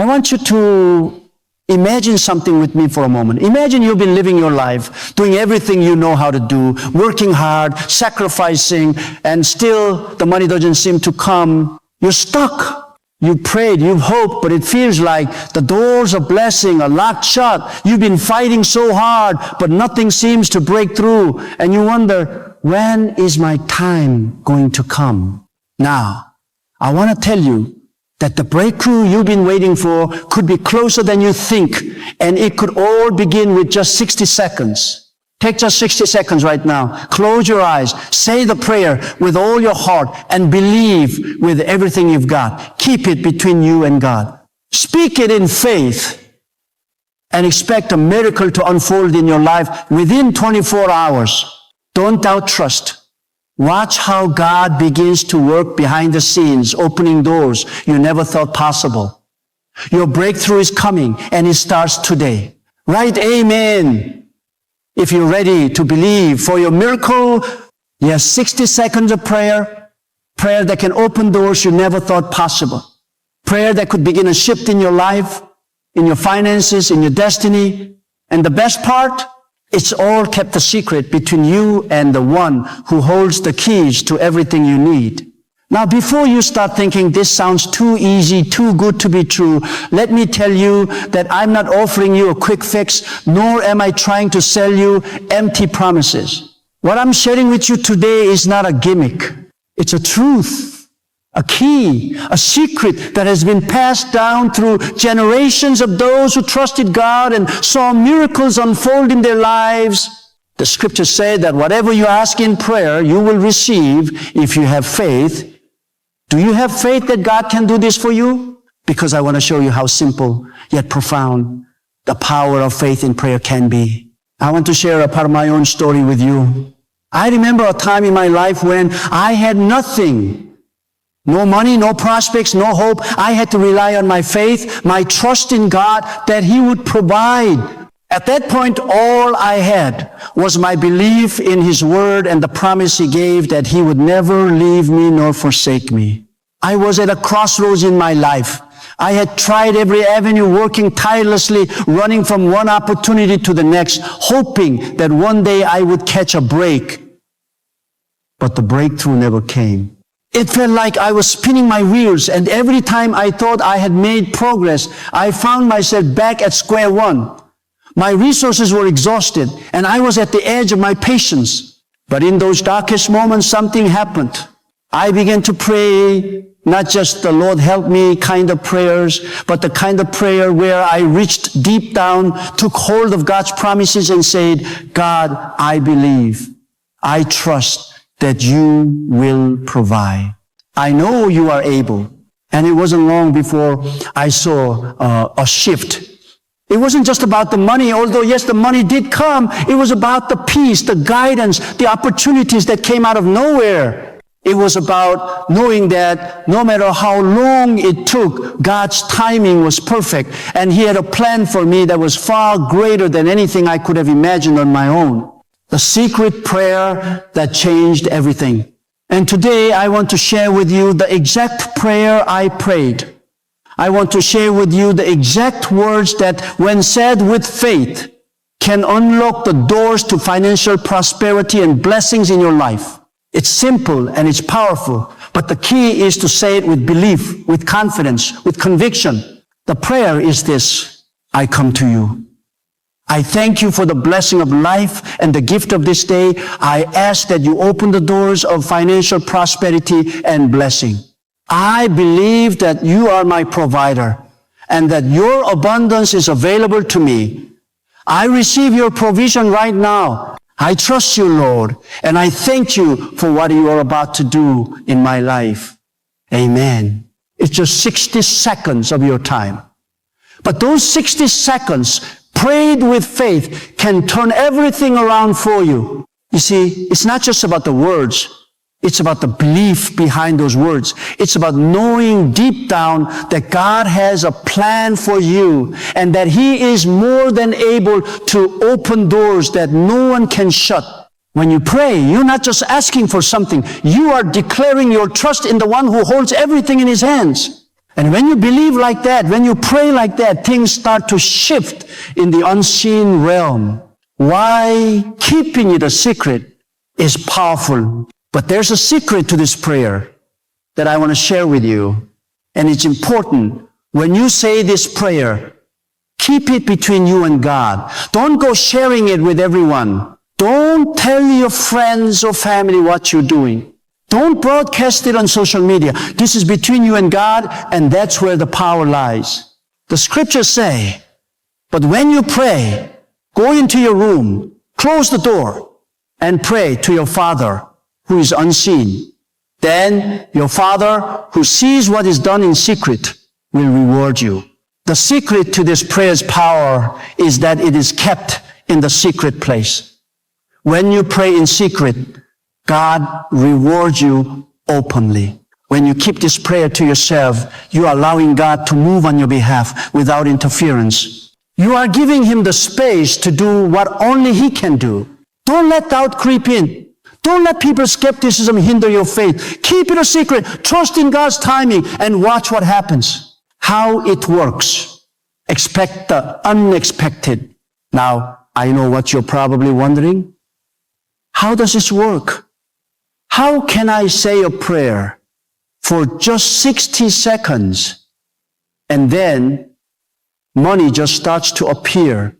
I want you to imagine something with me for a moment. Imagine you've been living your life, doing everything you know how to do, working hard, sacrificing, and still the money doesn't seem to come. You're stuck. You prayed, you've hoped, but it feels like the doors of blessing are locked shut. You've been fighting so hard, but nothing seems to break through. And you wonder, when is my time going to come? Now, I want to tell you that the breakthrough you've been waiting for could be closer than you think, and it could all begin with just 60 seconds. Take just 60 seconds right now. Close your eyes. Say the prayer with all your heart and believe with everything you've got. Keep it between you and God. Speak it in faith and expect a miracle to unfold in your life within 24 hours. Don't doubt, trust. Watch how God begins to work behind the scenes, opening doors you never thought possible. Your breakthrough is coming, and it starts today. Write amen if you're ready to believe for your miracle. Yes, 60 seconds of prayer that can open doors you never thought possible. Prayer that could begin a shift in your life, in your finances, in your destiny. And the best part, it's all kept a secret between you and the one who holds the keys to everything you need. Now, before you start thinking this sounds too easy, too good to be true, let me tell you that I'm not offering you a quick fix, nor am I trying to sell you empty promises. What I'm sharing with you today is not a gimmick. It's a truth, a key, a secret that has been passed down through generations of those who trusted God and saw miracles unfold in their lives. The scriptures say that whatever you ask in prayer, you will receive if you have faith. Do you have faith that God can do this for you? Because I want to show you how simple yet profound the power of faith in prayer can be. I want to share a part of my own story with you. I remember a time in my life when I had nothing. No money, no prospects, no hope. I had to rely on my faith, my trust in God that He would provide. At that point, all I had was my belief in His word and the promise He gave that He would never leave me nor forsake me. I was at a crossroads in my life. I had tried every avenue, working tirelessly, running from one opportunity to the next, hoping that one day I would catch a break. But the breakthrough never came. It felt like I was spinning my wheels, and every time I thought I had made progress, I found myself back at square one. My resources were exhausted, and I was at the edge of my patience. But in those darkest moments, something happened. I began to pray, not just the Lord help me kind of prayers, but the kind of prayer where I reached deep down, took hold of God's promises and said, God, I believe, I trust that you will provide. I know you are able. And it wasn't long before I saw a shift. It wasn't just about the money, although yes, the money did come. It was about the peace, the guidance, the opportunities that came out of nowhere. It was about knowing that no matter how long it took, God's timing was perfect. And He had a plan for me that was far greater than anything I could have imagined on my own. The secret prayer that changed everything. And today I want to share with you the exact prayer I prayed. I want to share with you the exact words that, when said with faith, can unlock the doors to financial prosperity and blessings in your life. It's simple and it's powerful, but the key is to say it with belief, with confidence, with conviction. The prayer is this: I come to you. I thank you for the blessing of life and the gift of this day. I ask that you open the doors of financial prosperity and blessing. I believe that you are my provider and that your abundance is available to me. I receive your provision right now. I trust you, Lord, and I thank you for what you are about to do in my life. Amen. It's just 60 seconds of your time. But those 60 seconds prayed with faith can turn everything around for you. You see, it's not just about the words. It's about the belief behind those words. It's about knowing deep down that God has a plan for you and that He is more than able to open doors that no one can shut. When you pray, you're not just asking for something. You are declaring your trust in the one who holds everything in His hands. And when you believe like that, when you pray like that, things start to shift in the unseen realm. Why keeping it a secret is powerful. But there's a secret to this prayer that I want to share with you. And it's important. When you say this prayer, keep it between you and God. Don't go sharing it with everyone. Don't tell your friends or family what you're doing. Don't broadcast it on social media. This is between you and God, and that's where the power lies. The scriptures say, but when you pray, go into your room, close the door, and pray to your Father who is unseen. Then your Father who sees what is done in secret will reward you. The secret to this prayer's power is that it is kept in the secret place. When you pray in secret, God rewards you openly. When you keep this prayer to yourself, you are allowing God to move on your behalf without interference. You are giving Him the space to do what only He can do. Don't let doubt creep in. Don't let people's skepticism hinder your faith. Keep it a secret. Trust in God's timing and watch what happens. How it works. Expect the unexpected. Now, I know what you're probably wondering. How does this work? How can I say a prayer for just 60 seconds and then money just starts to appear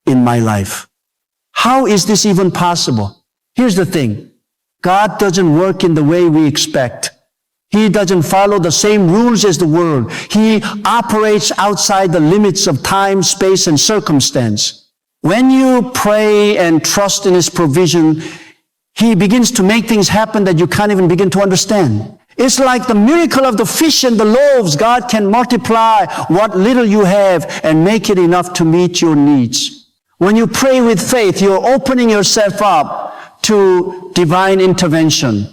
in my life? How is this even possible? Here's the thing. God doesn't work in the way we expect. He doesn't follow the same rules as the world. He operates outside the limits of time, space, and circumstance. When you pray and trust in His provision, He begins to make things happen that you can't even begin to understand. It's like the miracle of the fish and the loaves. God can multiply what little you have and make it enough to meet your needs. When you pray with faith, you're opening yourself up to divine intervention.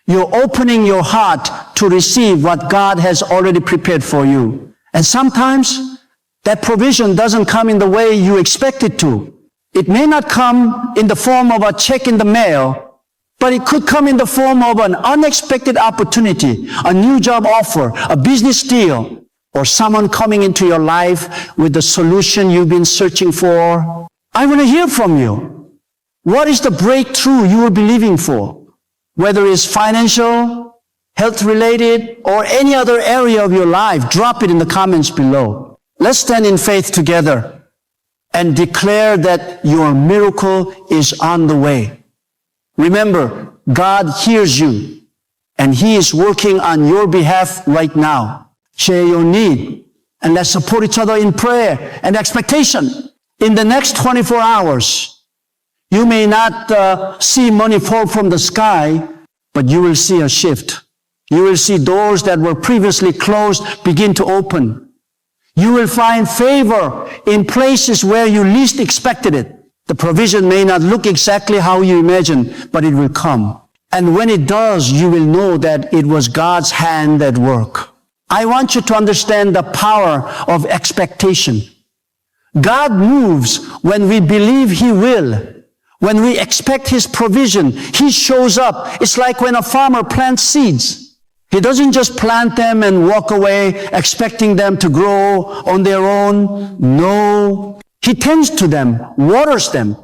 You're opening your heart to receive what God has already prepared for you. And sometimes that provision doesn't come in the way you expect it to. It may not come in the form of a check in the mail, but it could come in the form of an unexpected opportunity, a new job offer, a business deal, or someone coming into your life with the solution you've been searching for. I want to hear from you. What is the breakthrough you are believing for? Whether it's financial, health-related, or any other area of your life, drop it in the comments below. Let's stand in faith together and declare that your miracle is on the way. Remember, God hears you, and He is working on your behalf right now. Share your need, and let's support each other in prayer and expectation. In the next 24 hours, you may not see money fall from the sky, but you will see a shift. You will see doors that were previously closed begin to open. You will find favor in places where you least expected it. The provision may not look exactly how you imagine, but it will come. And when it does, you will know that it was God's hand at work. I want you to understand the power of expectation. God moves when we believe He will. When we expect His provision, He shows up. It's like when a farmer plants seeds. He doesn't just plant them and walk away expecting them to grow on their own. No. He tends to them, waters them,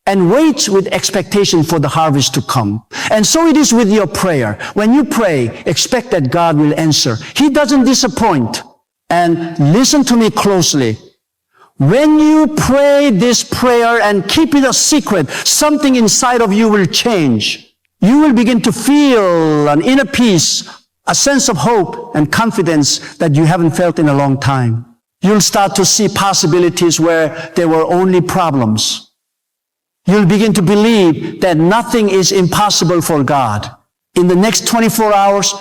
and waits with expectation for the harvest to come. And so it is with your prayer. When you pray, expect that God will answer. He doesn't disappoint. And listen to me closely. When you pray this prayer and keep it a secret, something inside of you will change. You will begin to feel an inner peace, a sense of hope and confidence that you haven't felt in a long time. You'll start to see possibilities where there were only problems. You'll begin to believe that nothing is impossible for God. In the next 24 hours,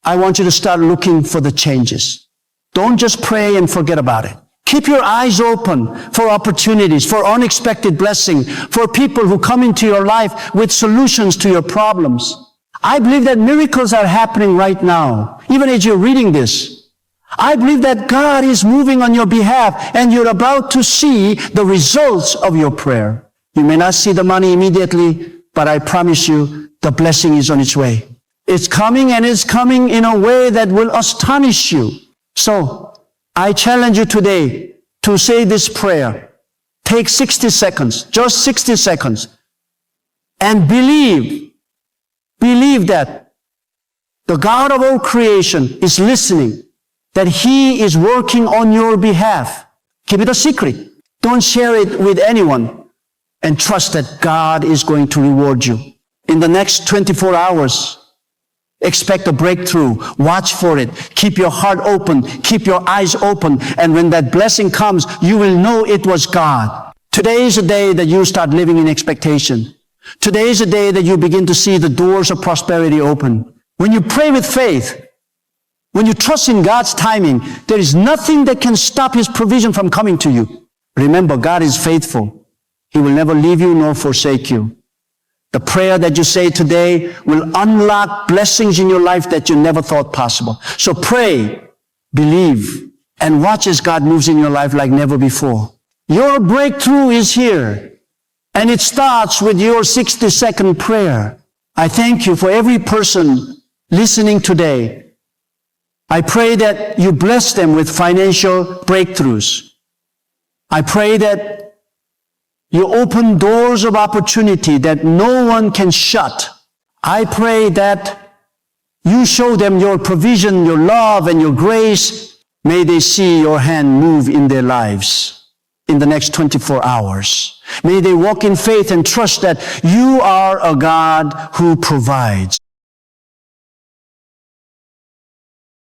I want you to start looking for the changes. Don't just pray and forget about it. Keep your eyes open for opportunities, for unexpected blessing, for people who come into your life with solutions to your problems. I believe that miracles are happening right now, even as you're reading this. I believe that God is moving on your behalf, and you're about to see the results of your prayer. You may not see the money immediately, but I promise you the blessing is on its way. It's coming, and it's coming in a way that will astonish you. So I challenge you today to say this prayer. Take 60 seconds, just 60 seconds, and believe that the God of all creation is listening, that He is working on your behalf. Keep it a secret. Don't share it with anyone, and trust that God is going to reward you. In the next 24 hours, expect a breakthrough. Watch for it. Keep your heart open. Keep your eyes open. And when that blessing comes, you will know it was God. Today is a day that you start living in expectation. Today is a day that you begin to see the doors of prosperity open. When you pray with faith, when you trust in God's timing, there is nothing that can stop His provision from coming to you. Remember, God is faithful. He will never leave you nor forsake you. The prayer that you say today will unlock blessings in your life that you never thought possible. So pray, believe, and watch as God moves in your life like never before. Your breakthrough is here, and it starts with your 60-second prayer. I thank you for every person listening today. I pray that you bless them with financial breakthroughs. I pray that you open doors of opportunity that no one can shut. I pray that you show them your provision, your love, and your grace. May they see your hand move in their lives in the next 24 hours. May they walk in faith and trust that you are a God who provides.